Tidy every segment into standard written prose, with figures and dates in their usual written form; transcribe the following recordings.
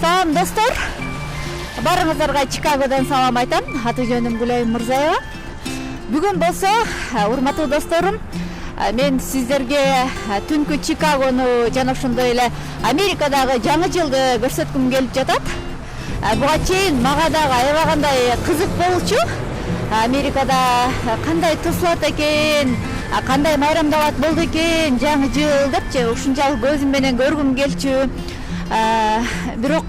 Салам достор. Барыңыздарга Чикагодан салам айтам. Аты жөнүм Гүлайым Мырзаева. Бүгүн болсо, урматтуу досторум, мен сиздерге түнкү Чикагону жана ошондой эле Америкадагы жаңы жылды көрсөткүм келип жатат. Буга чейин мага дагы аябагандай кызык болчу. Америкада кандай тосулат экен, кандай майрамдалат болду экен жаңы жыл депчи ушунчалык көзүм менен көргүм келчү. Бирок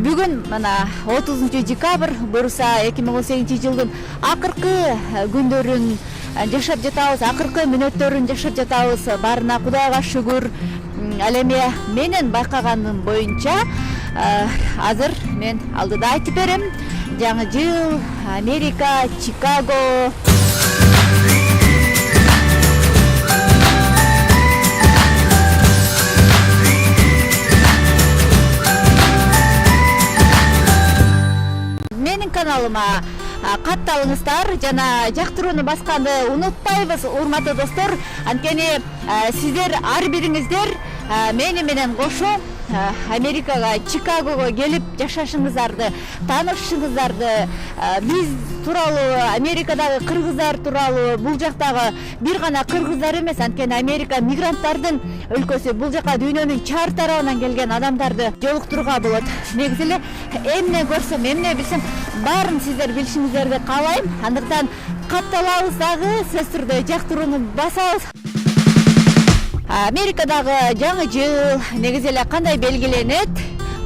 бүгүн мына 30 декабрь буюрса 2018 жылдын акыркы күндөрүн жашап жатабыз, акыркы мүнөттөрүн жашап жатабыз. Баарына Кудайга шүгүр. Ал эми менин байкаганым боюнча азыр мен алдыда айтып берем. Жаңы жыл, Америка, Чикаго. Менин каналыма катталыңыздар жана жактырууну басканды унутпайбыз, урматтуу достор. Анткени сиздер ар бириңиздер мени менен кошо Америкага, Чикагого келип жашашыңыздарды, таанышышыңыздарды, биз тууралуу, Америкадагы кыргыздар тууралуу, бул жактагы бир гана кыргыздар эмес, анткени Америка мигранттардын өлкөсү. Бул жака дүйнөнүн чар тарабынан келген адамдарды жолуктурууга болот. Негизи эле эмне көрсөм, эмне билсем, баарын сиздер билишиңиздерди каалайм. Андыктан катталабыз дагы, сөзсүз түрдө жактырууну басабыз. Америкадагы жаңы жыл негизи эле кандай белгиленет?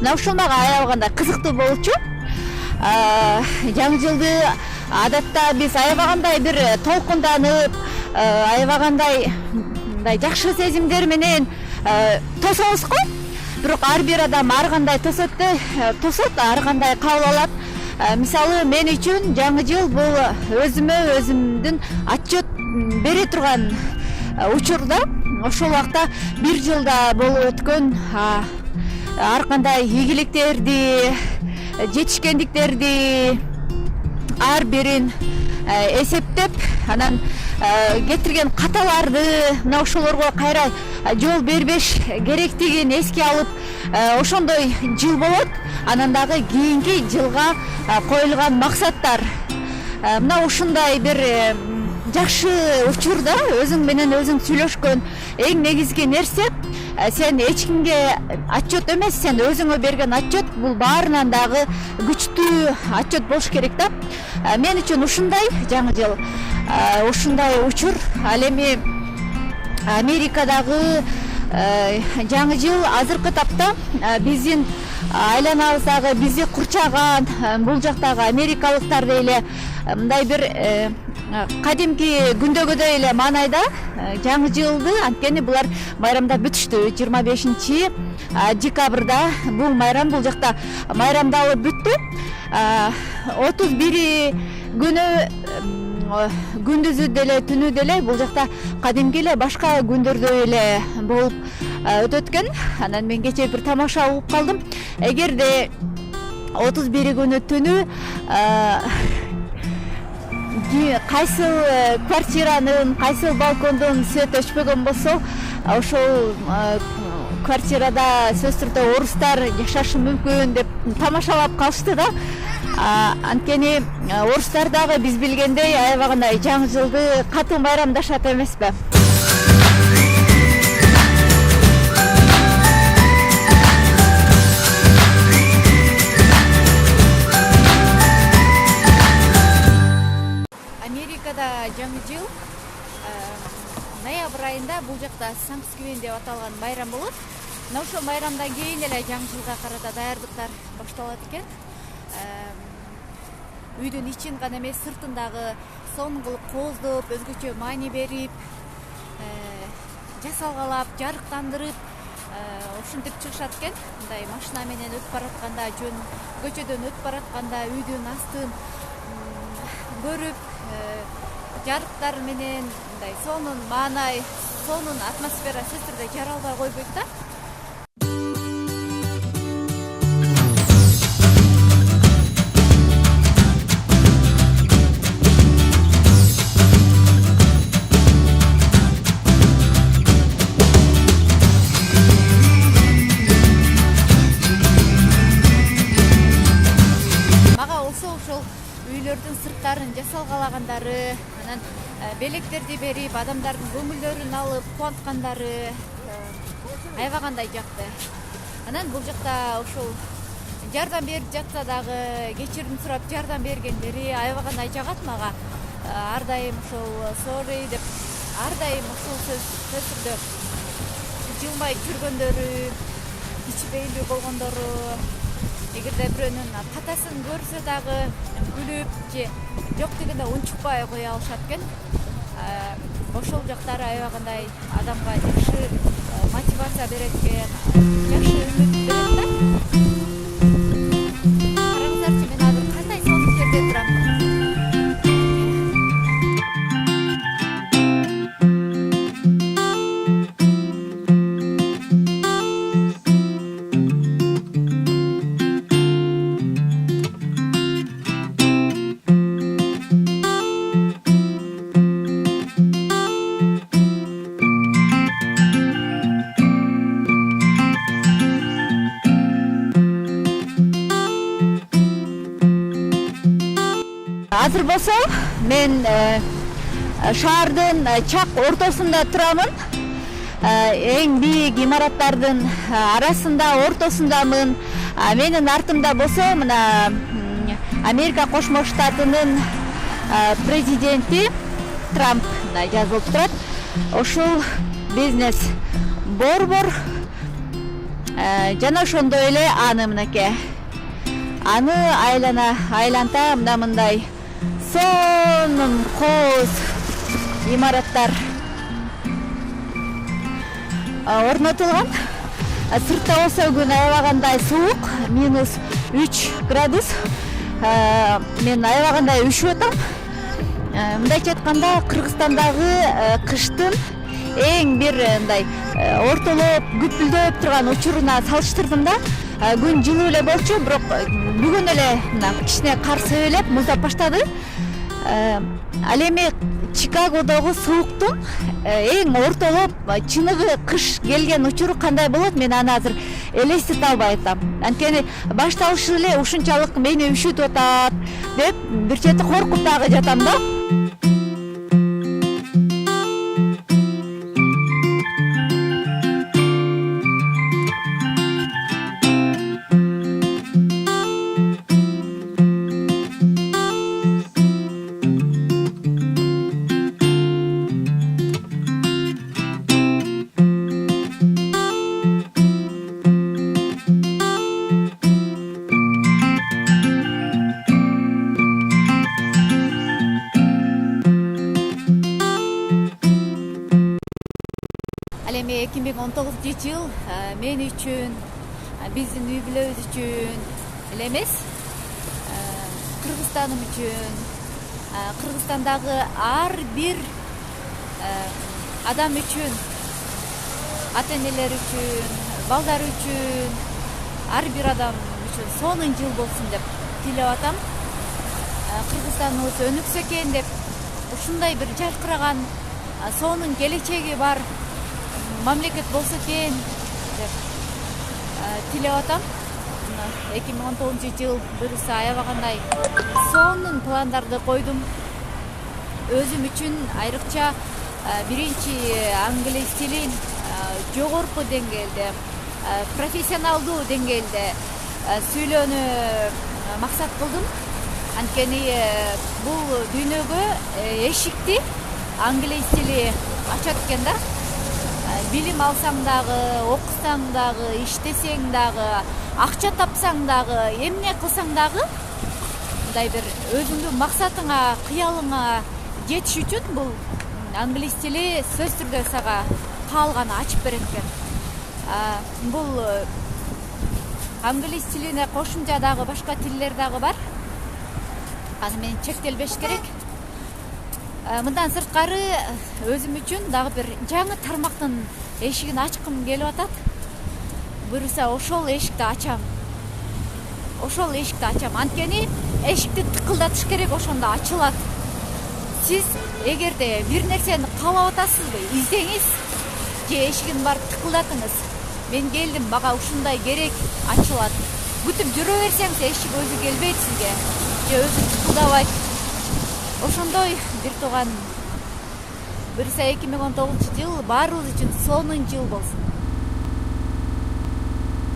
Мына ушул мага аябагандай кызыктуу болчу. Жаңы жылды адатта биз аябагандай бир толкунданып, аябагандай мындай жакшы сезимдер менен тособуз го. Бирок ар бир адам ар кандай тосот, ар кандай кабыл алат. Мисалы, мен үчүн жаңы жыл бул өзүмдүн отчет бере турган учурда. Ошол убакта бир жылда болуп өткөн ар кандай ийгиликтерди, жетишкендиктерди ар бирин эсептеп, анан кетирген каталарды мына ошолорго кайра жол бербеш керектигин эске алып, ошондой жыл болот. Анан дагы кийинки жылга коюлган максаттар. Мына ушундай бир жакшы учурда өзүң менен өзүң сүйлөшкөн эң негизги нерсе, сен эч кимге отчет эмес, сен өзүңө берген отчет. Бул баарынан дагы күчтүү отчет болуш керек да. Мен үчүн ушундай жаңы жыл, ушундай учур. Ал эми Америкадагы жаңы жыл азыркы тапта биздин айланабыздагы, бизди курчаган бул жактагы америкалыктар эле мындай бир кадимки күндөгүдөй эле маанайда жаңы жылды, анткени булар майрамдап бүтүштү. 25 декабрда бул майрам бул жакта майрамдалып бүттү. 31 күнү күндүзү деле түнү деле бул жакта кадимки эле башка күндөрдөй эле болуп өтөт экен. Анан мен кечээ бир тамаша угуп калдым. Эгерде 31 күнү түнү кайсыл квартиранын, кайсыл балкондун свет өчпөгөн болсо, ошол квартирада сөзсүз түрдө орустар жашашы мүмкүн деп тамашалап калышты да. Анткени орустар дагы биз билгендей аябагандай жаңы жылды катуу майрамдашат эмеспи? Америкада жаңы жыл ноябрь айында бул жакта Санкт-Квин деп аталган майрам болот. Мына ошол майрамдан кийин эле жаңы жылга карата даярдыктар башталат экен. Үйдүн ичин гана эмес, сыртындагы сонун кылып кооздоп, өзгөчө маани берип, жасалгалап, жарыктандырып, ушинтип чыгышат экен. Мындай машина менен өтүп баратканда, жөн көчөдөн өтүп баратканда үйдүн астын көрүп, жарыктар менен мындай сонун маанай, сонун атмосфера сөзсүз түрдө жаралбай койбойт да. салгалагандары, анан белектерди берип, адамдардын көңүлдөрүн алып, кубанткандары аябагандай жакты. Анан бул жакта ошол жардам берип жатса дагы, кечирим сурап жардам бергендери аябагандай жагат мага. Ар дайым ошол sorry деп, ар дайым ошол сөз түрдө жылмай жүргөндөрү, ичпейлүү болгондору, эгерде бирөөнүн катасын көрсө дагы күлүп же жок дегенде унчукпай кое алышат экен. Ошол жактары аябагандай адамга жакшы мотивация берет экен, жакшы үмүт берет да. Караңыздарчы, мен азыр кандай сонун жерде турам. Азыр болсо мен шаардын чак ортосунда турамын. Эң бийик имараттардын арасында, ортосундамын. Менин артымда болсо мына Америка Кошмо Штатынын президенти Трамп жазылып турат. Ошол бизнес борбор жана ошондой эле аны мынакей. Аны айланта мындай сонун кооз имараттар орнотулган. Сыртта болсо күн аябагандай суук, -3 градус. Мен аябагандай үшүп атам. Мындайча айтканда, Кыргызстандагы кыштын эң бир мындай ортолоп, күпүлдөп турган учуруна салыштырдым да. Күн жылуу эле болчу, бирок бүгүн эле мына кичине кар себелеп муздап баштады. Ал эми Чикагодогу сууктун эң ортолоп чыныгы кыш келген учуру кандай болот, мен аны азыр элестете албай атам. Анткени башталышы эле ушунчалык мени үшүтүп атат деп бир чети коркуп дагы жатам да. Эми 2019-жыл мен үчүн, биздин үй бүлөбүз үчүн эле эмес, Кыргызстаным үчүн, Кыргызстандагы ар бир адам үчүн, ата-энелер үчүн, балдар үчүн, ар бир адам үчүн сонун жыл болсун деп тилеп атам. Кыргызстаныбыз өнүксө экен деп, ушундай бир жаркыраган, сонун келечеги бар мамлекет болсо экен деп тилеп атам. 2019-жыл буюрса аябагандай сонун пландарды койдум. Өзүм үчүн айрыкча биринчи англис тилин жогорку деңгээлде, профессионалдуу деңгээлде сүйлөөнү максат кылдым. Анткени бул дүйнөгө эшикти англис тили ачат экен да. Билим алсаң дагы, окусаң дагы, иштесең дагы, акча тапсаң дагы, эмне кылсаң дагы, мындай бир өзүңдүн максатыңа, кыялыңа жетиш үчүн бул англис тили сөз түрдө сага каалганы ачып берет экен. Бул англис тилине кошумча дагы башка тилдер дагы бар. Аны менен чектелбеш керек. Мындан сырткары өзүм үчүн дагы бир жаңы тармактын эшигин ачкым келип атат. Буюрса ошол эшикти ачам. Анткени эшикти тыкылдатыш керек, ошондо ачылат. Сиз эгерде бир нерсени каалап атасызбы, издеңиз же эшигин барып тыкылдатыңыз. Мен келдим, мага ушундай керек, ачылат. Күтүп жүрө берсеңиз эшик өзү келбейт сизге. Же өзү тыкылдабайт. ошондой бир тууган буюрса 2019 жыл баарыбыз үчүн сонун жыл болсун.